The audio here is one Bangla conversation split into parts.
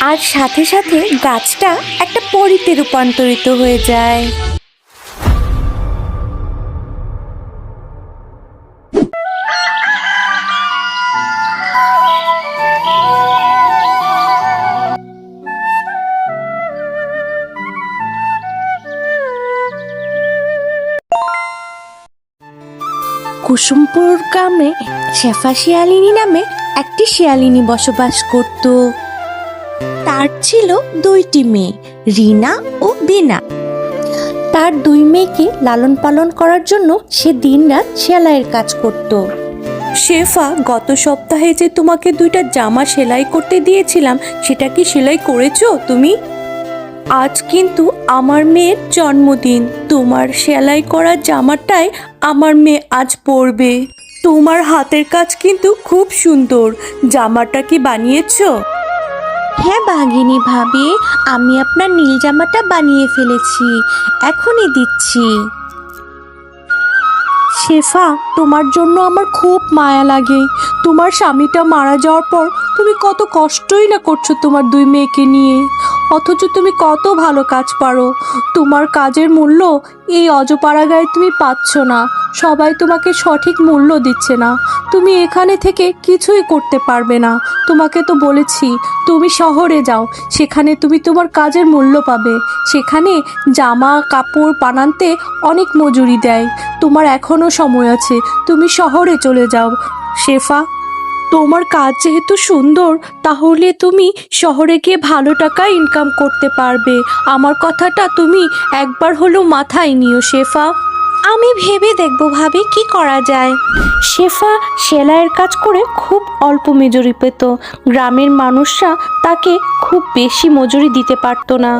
আর সাথে সাথে গাছটা একটা পরীতে রূপান্তরিত হয়ে যায়। কুসুমপুর গ্রামে শেফা শিয়ালিনী নামে একটি শিয়ালিনী বসবাস করত। তার ছিল দুইটি মেয়ে, রিনা ও বিনা। তার দুই মেয়েকে লালন পালন করার জন্য সে দিনরাত সেলাইয়ের কাজ করত। শেফা, গত সপ্তাহে যে তোমাকে দুইটা জামা সেলাই করতে দিয়েছিলাম, সেটা কি সেলাই করেছো তুমি? আজ কিন্তু আমার মেয়ের জন্মদিন, তোমার সেলাই করা জামাটাই আমার মেয়ে আজ পরবে। তোমার হাতের কাজ কিন্তু খুব সুন্দর, জামাটা কি বানিয়েছো? হ্যাঁ ভাগিনী ভাবি, আমি আপনার নীল জামাটা বানিয়ে ফেলেছি, এখনই দিচ্ছি। শেফা, তোমার জন্য আমার খুব মায়া লাগে। তোমার স্বামীটা মারা যাওয়ার পর তুমি কত কষ্টই না করছো তোমার দুই মেয়েকে নিয়ে, অথচ তুমি কত ভালো কাজ পারো। তোমার কাজের মূল্য এই অজপাড়াগায় তুমি পাচ্ছ না, সবাই তোমাকে সঠিক মূল্য দিচ্ছে না। তুমি এখানে থেকে কিছুই করতে পারবে না। তোমাকে তো বলেছি তুমি শহরে যাও, সেখানে তুমি তোমার কাজের মূল্য পাবে। সেখানে জামা কাপড় বানাতে অনেক মজুরি দেয়। তোমার এখনো সময় আছে, তুমি শহরে চলে যাও। শেফা, তোমার কাজ যেহেতু সুন্দর, তাহলে তুমি শহরে গিয়ে ভালো টাকা ইনকাম করতে পারবে। আমার কথাটা তুমি একবার হলেও মাথায় নিও শেফা। আমি ভেবে দেখবো ভাবি কি করা যায়। শেফা সেলাইয়ের কাজ করে খুব অল্প মজুরি পেত। গ্রামের মানুষরা তাকে খুব বেশি মজুরি দিতে পারতো না।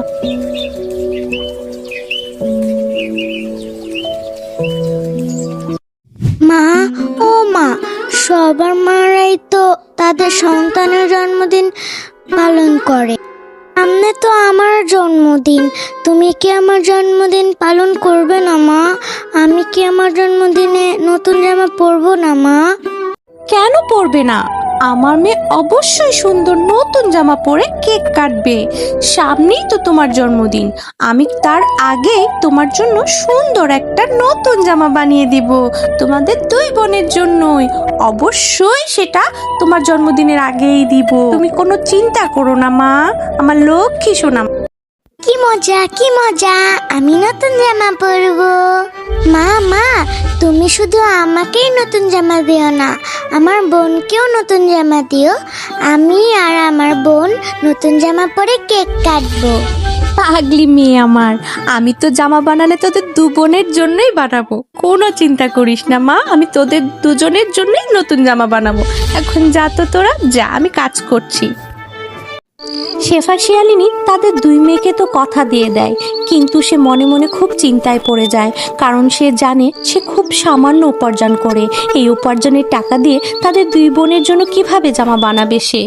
মা, ও মা, সবার মারাই তো তাদের সন্তানের জন্মদিন পালন করে। সামনে তো আমার জন্মদিন, তুমি কি আমার জন্মদিন পালন করবে না মা? আমি কি আমার জন্মদিনে নতুন জামা পরবো না মা? কেন পরবে না? আমার মেয়ে অবশ্যই সুন্দর নতুন জামা পরে কেক কাটবে। সামনেই তো তোমার জন্মদিন, আমি তার আগে তোমার জন্য সুন্দর একটা নতুন জামা বানিয়ে দিব, তোমাদের দুই বোনের জন্যই। অবশ্যই সেটা তোমার জন্মদিনের আগেই দিব, তুমি কোনো চিন্তা করো না মা, আমার লক্ষ্মী সোনা। কি মজা, কি মজা, আমি নতুন জামা পরবো। মা, মা, তুমি শুধু আমাকেই নতুন জামা দিও না, আমার বোনকেও নতুন জামা দিও। আমি আর আমার বোন নতুন জামা পরে কেক কাটবো। পাগলি মেয়ে আমার, আমি তো জামা বানালে তোদের দু বোনের জন্যই বানাবো, কোনো চিন্তা করিস না মা, আমি তোদের দুজনের জন্যই নতুন জামা বানাবো। এখন যা তো তোরা যা, আমি কাজ করছি। শেফা শিয়ালিনী তাদের দুই মেয়েকে তো কথা দিয়ে দেয়, কিন্তু সে মনে মনে খুব চিন্তায় পড়ে যায়, কারণ সে জানে সে খুব সামান্য উপার্জন করে। এই উপার্জনের টাকা দিয়ে তাদের দুই বোনের জন্য কিভাবে জামা বানাবে সে?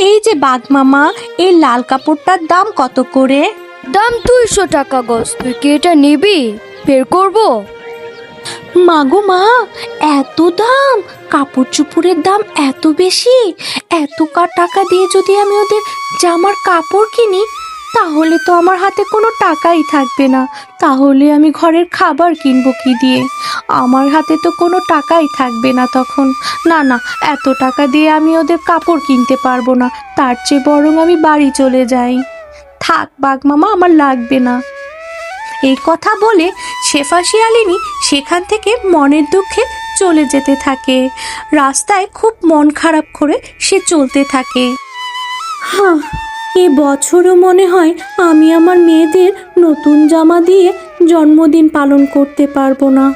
এই যে বাঘ মামা, এই লাল কাপড়টার দাম কত করে? দাম 200 টাকা গজ। তুই কি এটা নিবি? বের করবো? মাগো মা, এত দাম? কাপড় চোপড়ের দাম এত বেশি? এত টাকা দিয়ে যদি আমি ওদের জামার কাপড় কিনি, তাহলে তো আমার হাতে কোনো টাকাই থাকবে না। তাহলে আমি ঘরের খাবার কিনবো কি দিয়ে? আমার হাতে তো কোনো টাকাই থাকবে না তখন। না না, এত টাকা দিয়ে আমি ওদের কাপড় কিনতে পারবো না, তার চেয়ে বরং আমি বাড়ি চলে যাই। থাক বাঘ মামা, আমার লাগবে না। এই কথা বলে শেফা শিয়ালিনী সেখান থেকে মনের দুঃখে চলে যেতে থাকে। রাস্তায় খুব মন খারাপ করে সে চলতে থাকে। এ বছরও মনে হয় আমি আমার মেয়েদের নতুন জামা দিয়ে জন্মদিন পালন করতে পারবো না।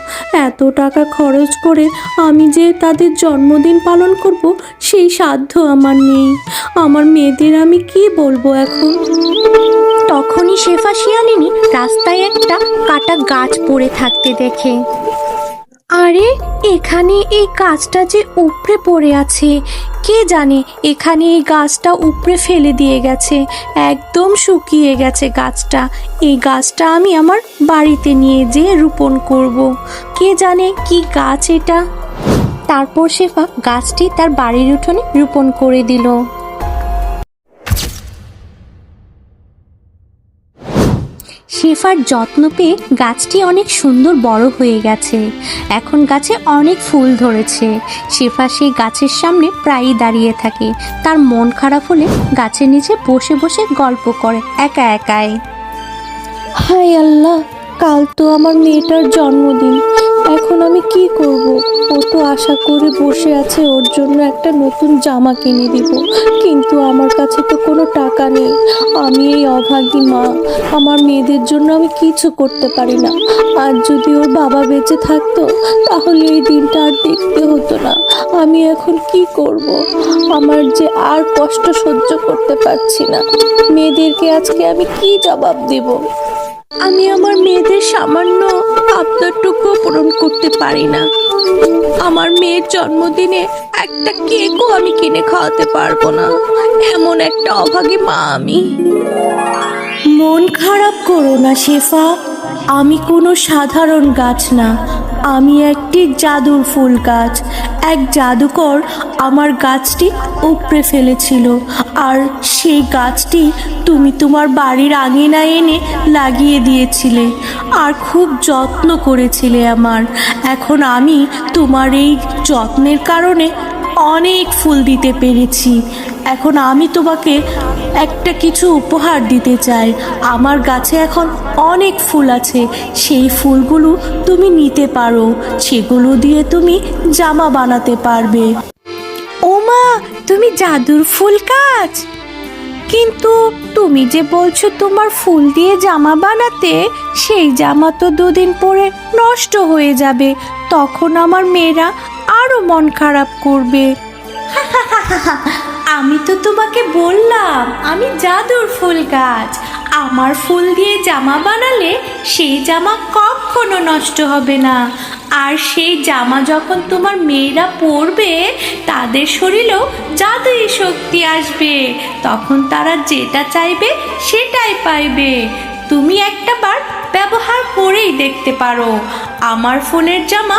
এত টাকা খরচ করে আমি যে তাদের জন্মদিন পালন করব, সেই সাধ্য আমার নেই। আমার মেয়েদের আমি কি বলবো এখন? তখনই শেফা শিয়ালিনী রাস্তায় একটা কাটা গাছ পড়ে থাকতে দেখে। আরে, এখানে এই গাছটা যে উপড়ে পড়ে আছে, কে জানে এখানে এই গাছটা উপড়ে ফেলে দিয়ে গেছে, একদম শুকিয়ে গেছে গাছটা। এই গাছটা আমি আমার বাড়িতে নিয়ে যেয়ে রোপণ করব। কে জানে কি গাছ এটা? তারপর শেফা গাছটি তার বাড়ির উঠোনে রোপণ করে দিল। শেফার যত্ন পেয়ে গাছটি অনেক সুন্দর বড় হয়ে গেছে। এখন গাছে অনেক ফুল ধরেছে। শেফা সেই গাছের সামনে প্রায়ই দাঁড়িয়ে থাকে। তার মন খারাপ হলে গাছের নিচে বসে বসে গল্প করে একা একাই। হায় আল্লাহ, কাল তো আমার মেয়েটার জন্মদিন। এখন আমি কি করব? ও তো আশা করে বসে আছে ওর জন্য একটা নতুন জামা কিনে দিব, কিন্তু আমার কাছে তো কোনো টাকা নেই। আমি এই অভাগী মা, আমার মেয়েদের জন্য আমি কিছু করতে পারি না। আর যদি ওর বাবা বেঁচে থাকতো তাহলে এই দিনটা আর দেখতে হতো না। আমি এখন কি করব? আমার যে আর কষ্ট সহ্য করতে পারছি না। মেয়েদেরকে আজকে আমি কি জবাব দেব? আমি আমার মেয়েদের সামান্য আবদারটুকু পূরণ করতে পারি না। আমার মেয়ের জন্মদিনে একটা কেকও আমি কিনে খাওয়াতে পারবো না। এমন একটা অভাগী মা আমি। মন খারাপ করো না শেফা, আমি কোনো সাধারণ গাছ না, আমি একটি জাদুর ফুল গাছ। এক জাদুকর আমার গাছটি উপড়ে ফেলেছিল, আর সেই গাছটি তুমি তোমার বাড়ির আঙিনায় এনে লাগিয়ে দিয়েছিলে আর খুব যত্ন করেছিলে আমার। এখন আমি তোমার এই যত্নের কারণে অনেক ফুল দিতে পেরেছি। এখন আমি তোমাকে একটা কিছু উপহার দিতে চাই। আমার গাছে এখন অনেক ফুল আছে, সেই ফুলগুলো তুমি নিতে পারো। সেগুলো দিয়ে তুমি জামা বানাতে পারবে। ওমা, তুমি জাদুর ফুল গাছ! কিন্তু তুমি যে বলছো তোমার ফুল দিয়ে জামা বানাতে, সেই জামা তো দুদিন পরে নষ্ট হয়ে যাবে। তখন আমার মেয়েরা আরো মন খারাপ করবে। আমি তো তোমাকে বললাম আমি জাদুর ফুল গাছ। আমার ফুল দিয়ে জামা বানালে সেই জামা কখনো নষ্ট হবে না। আর সেই জামা যখন তোমার মেয়েরা পরবে তাদের শরীরেও জাদুই শক্তি আসবে। তখন তারা যেটা চাইবে সেটাই পাইবে। তুমি একটাবার ব্যবহার করেই দেখতে পারো। আমার ফুলের জামা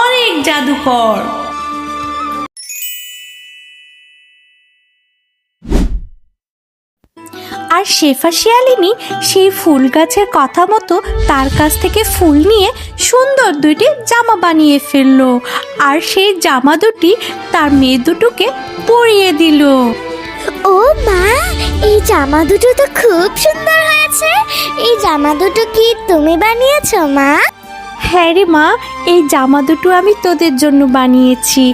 অনেক জাদুকর। আর শেফা শিয়ালিনী সেই ফুল গাছের কথা মতো তার কাছ থেকে ফুল নিয়ে সুন্দর দুটি জামা বানিয়ে ফেললো। আর সেই জামা দুটি তার মেয়ে দুটোকে পরিয়ে দিল। ও মা, এই জামা দুটো তো খুব সুন্দর হয়েছে। এই জামা দুটো কি তুমি বানিয়েছো মা? হ্যাঁ রে মা, এই জামা দুটো আমি তোদের জন্য বানিয়েছি।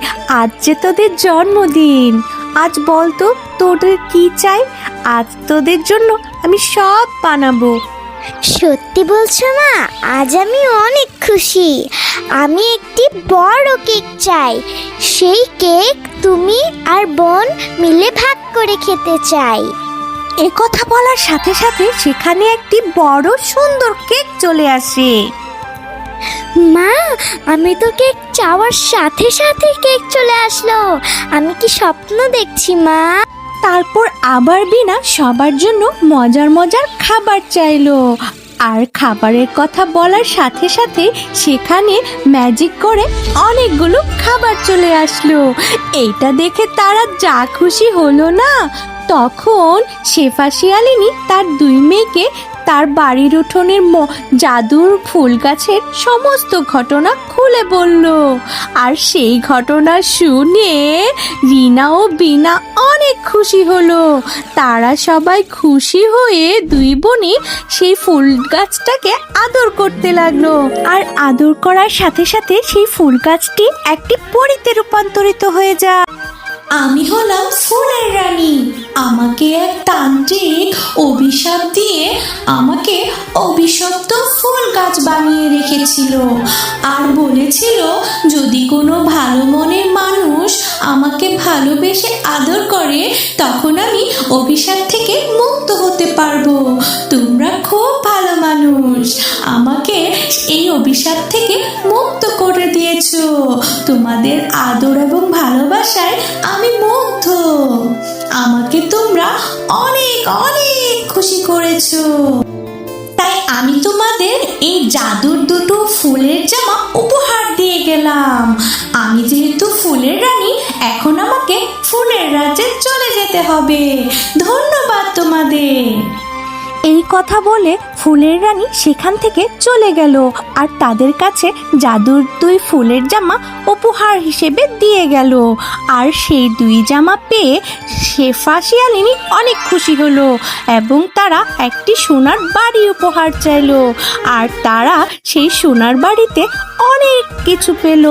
আজ যে তোদের জন্মদিন, আজ বল তো তোদের কি চাই? আজ তোদের জন্য আমি সব বানাবো। সত্যি বলছো মা? আজ আমি অনেক খুশি। আমি একটি বড় কেক চাই। সেই কেক তুমি আর বোন মিলে ভাগ করে খেতে চাই। এ কথা বলার সাথে সাথে সেখানে একটি বড় সুন্দর কেক চলে আসে। মা, আমি তো কেক চাওয়ার সাথে সাথে কেক চলে আসলো। আমি কি স্বপ্ন দেখছি মা? তারপর আবার বিনা সবার জন্য মজার মজার খাবার চাইলো। আর খাবারের কথা বলার সাথে সাথে সেখানে ম্যাজিক করে অনেকগুলো খাবার চলে আসলো। এইটা দেখে তারা যা খুশি হলো না। তখন শেফা শিয়ালিনী তার দুই মেয়েকে তার বাড়ির উঠোনের জাদুর ফুল গাছের সমস্ত ঘটনা খুলে বলল। আর সেই ঘটনা শুনে রিনা ও বিনা অনেক খুশি হলো। তারা সবাই খুশি হয়ে দুই বোনই সেই ফুল গাছটাকে আদর করতে লাগলো। আর আদর করার সাথে সাথে সেই ফুল গাছটি একটি পরীতে রূপান্তরিত হয়ে যায়। আমি হলাম ফুলের রানী। আমাকে এক তান্ত্রিক অভিশাপ দিয়ে আমাকে অভিশপ্ত ফুল গাছ বানিয়ে রেখেছিল, আর বলেছিল যদি কোনো ভালো মনের মানুষ আমাকে ভালোবেসে আদর করে তখন আমি অভিশাপ থেকে মুক্ত হতে পারবো। তোমরা খুব ভালো মানুষ, আমাকে এই অভিশাপ থেকে মুক্ত করে দিয়েছো। তোমাদের আদর এবং ভালোবাসায় আমি মুগ্ধ। আমাকে তোমরা অনেক অনেক খুশি করেছো। তাই আমি তোমাদের এই জাদুর দুটো ফুলের জামা উপহার দিয়ে গেলাম। আমি যেহেতু ফুলের রানী, এখন আমাকে ফুলের রাজ্যে চলে যেতে হবে। ধন্যবাদ তোমাদের। এই কথা বলে ফুলের রানী সেখান থেকে চলে গেল আর তাদের কাছে জাদুর দুই ফুলের জামা উপহার হিসেবে দিয়ে গেল। আর সেই দুই জামা পেয়ে শেফা শিয়ালিনী অনেক খুশি হলো এবং তারা একটি সোনার বাড়ি উপহার চাইলো। আর তারা সেই সোনার বাড়িতে অনেক কিছু পেল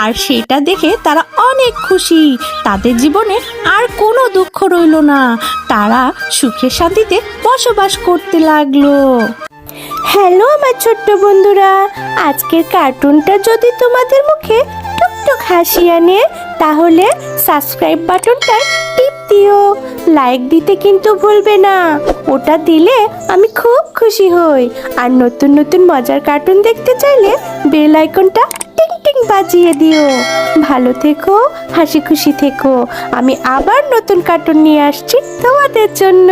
আর সেটা দেখে তারা অনেক খুশি। তাদের জীবনে আর কোনো দুঃখ রইল না। তারা সুখে শান্তিতে বসবাস করতে লাগলো। হ্যালো আমার ছোট্ট বন্ধুরা, আজকের কার্টুনটা যদি তোমাদের মুখে টুকটুক হাসি আনে তাহলে সাবস্ক্রাইব বাটনটা টিপ দিও। লাইক দিতে কিন্তু ভুলবে না, ওটা দিলে আমি খুব খুশি হই। আর নতুন নতুন মজার কার্টুন দেখতে চাইলে বেল আইকনটা টিং টিং বাজিয়ে দিও। ভালো থেকো, হাসি খুশি থেকো। আমি আবার নতুন কার্টুন নিয়ে আসছি তোমাদের জন্য।